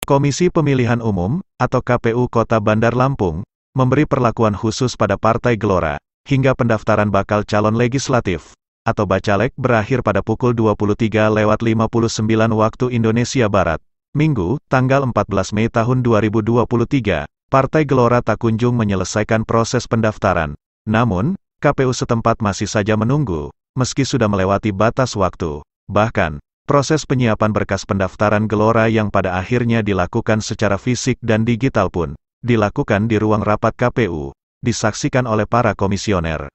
Komisi Pemilihan Umum, atau KPU Kota Bandar Lampung, memberi perlakuan khusus pada Partai Gelora, hingga pendaftaran bakal calon legislatif, atau Bacalek berakhir pada pukul 23.59 waktu Indonesia Barat. Minggu, tanggal 14 Mei tahun 2023, Partai Gelora tak kunjung menyelesaikan proses pendaftaran. Namun, KPU setempat masih saja menunggu, meski sudah melewati batas waktu. Bahkan, proses penyiapan berkas pendaftaran Gelora yang pada akhirnya dilakukan secara fisik dan digital pun, dilakukan di ruang rapat KPU, disaksikan oleh para komisioner.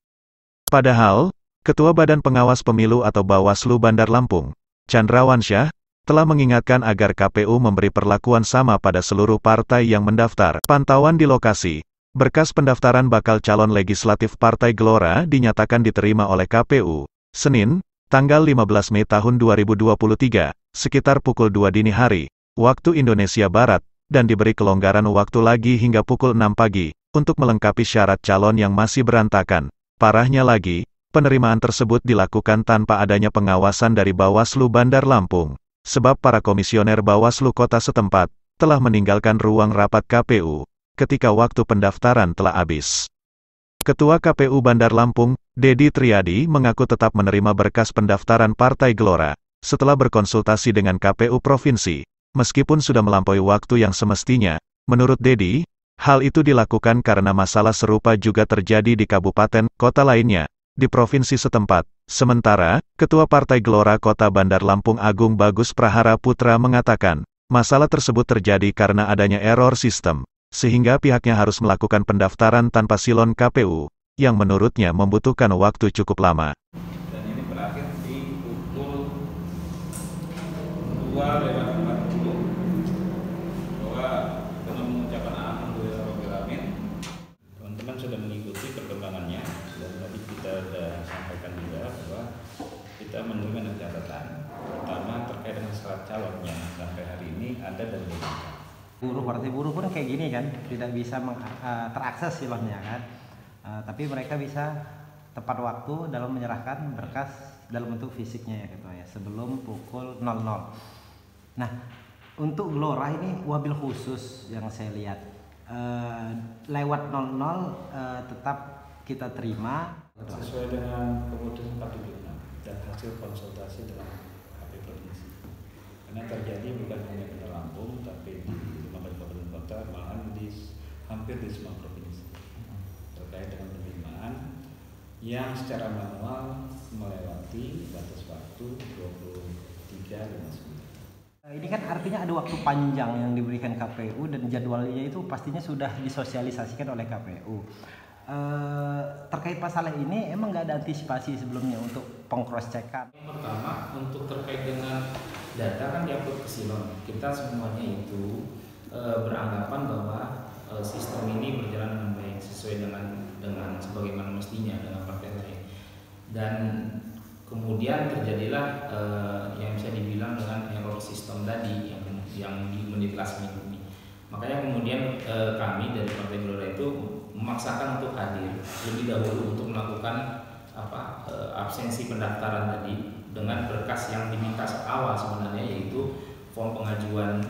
Padahal, Ketua Badan Pengawas Pemilu atau Bawaslu Bandar Lampung, Chandrawansyah, telah mengingatkan agar KPU memberi perlakuan sama pada seluruh partai yang mendaftar. Pantauan di lokasi, berkas pendaftaran bakal calon legislatif Partai Gelora dinyatakan diterima oleh KPU, Senin, tanggal 15 Mei tahun 2023, sekitar pukul 2 dini hari, waktu Indonesia Barat, dan diberi kelonggaran waktu lagi hingga pukul 6 pagi, untuk melengkapi syarat calon yang masih berantakan. Parahnya lagi, penerimaan tersebut dilakukan tanpa adanya pengawasan dari Bawaslu Bandar Lampung, sebab para komisioner Bawaslu kota setempat, telah meninggalkan ruang rapat KPU, ketika waktu pendaftaran telah habis. Ketua KPU Bandar Lampung, Dedi Triadi mengaku tetap menerima berkas pendaftaran Partai Gelora, setelah berkonsultasi dengan KPU Provinsi, meskipun sudah melampaui waktu yang semestinya. Menurut Dedi, hal itu dilakukan karena masalah serupa juga terjadi di kabupaten, kota lainnya, di provinsi setempat. Sementara, Ketua Partai Gelora Kota Bandar Lampung Agung Bagus Prahara Putra mengatakan, masalah tersebut terjadi karena adanya error sistem, sehingga pihaknya harus melakukan pendaftaran tanpa silon KPU, yang menurutnya membutuhkan waktu cukup lama. Dan ini berakhir di pukul 2:40, bahwa dengan mengucapkan alhamdulillahirobbilalamin, teman-teman sudah mengikuti perkembangannya, dan tadi kita sudah sampaikan juga bahwa kita menerima dengan catatan, pertama terkait dengan syarat calonnya sampai hari ini ada dan belum. Partai buruh pun kayak gini kan, tidak bisa terakses silonnya kan, tapi mereka bisa tepat waktu dalam menyerahkan berkas dalam bentuk fisiknya ya Ketua ya, sebelum pukul 00. Nah, untuk Gelora ini wabil khusus yang saya lihat, lewat 00 tetap kita terima. Sesuai dengan keputusan 476 dan hasil konsultasi dengan KPU Provinsi. Karena terjadi bukan hanya di Lampung, tapi di 15 kabupaten kota, malahan hampir di semua provinsi, terkait dengan penerimaan yang secara manual melewati batas waktu 23.59. Ini kan artinya ada waktu panjang yang diberikan KPU dan jadwalnya itu pastinya sudah disosialisasikan oleh KPU. Terkait masalah ini emang nggak ada antisipasi sebelumnya untuk pengcross-checkan? Yang pertama, untuk terkait dengan data kan diupload ke silon. Kita semuanya itu beranggapan bahwa sistem ini berjalan dengan baik, sesuai dengan sebagaimana mestinya dengan partai lain. Dan kemudian terjadilah yang bisa dibilang dengan error sistem tadi yang di menit last minute ini. Makanya kemudian kami dari Partai Gelora itu memaksakan untuk hadir lebih dahulu untuk melakukan absensi pendaftaran tadi dengan berkas yang diminta awal sebenarnya, yaitu form pengajuan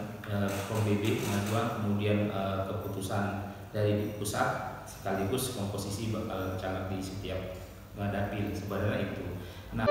form BB pengajuan, kemudian keputusan dari pusat sekaligus komposisi bakal caleg di setiap dapil sebenarnya itu. Nah,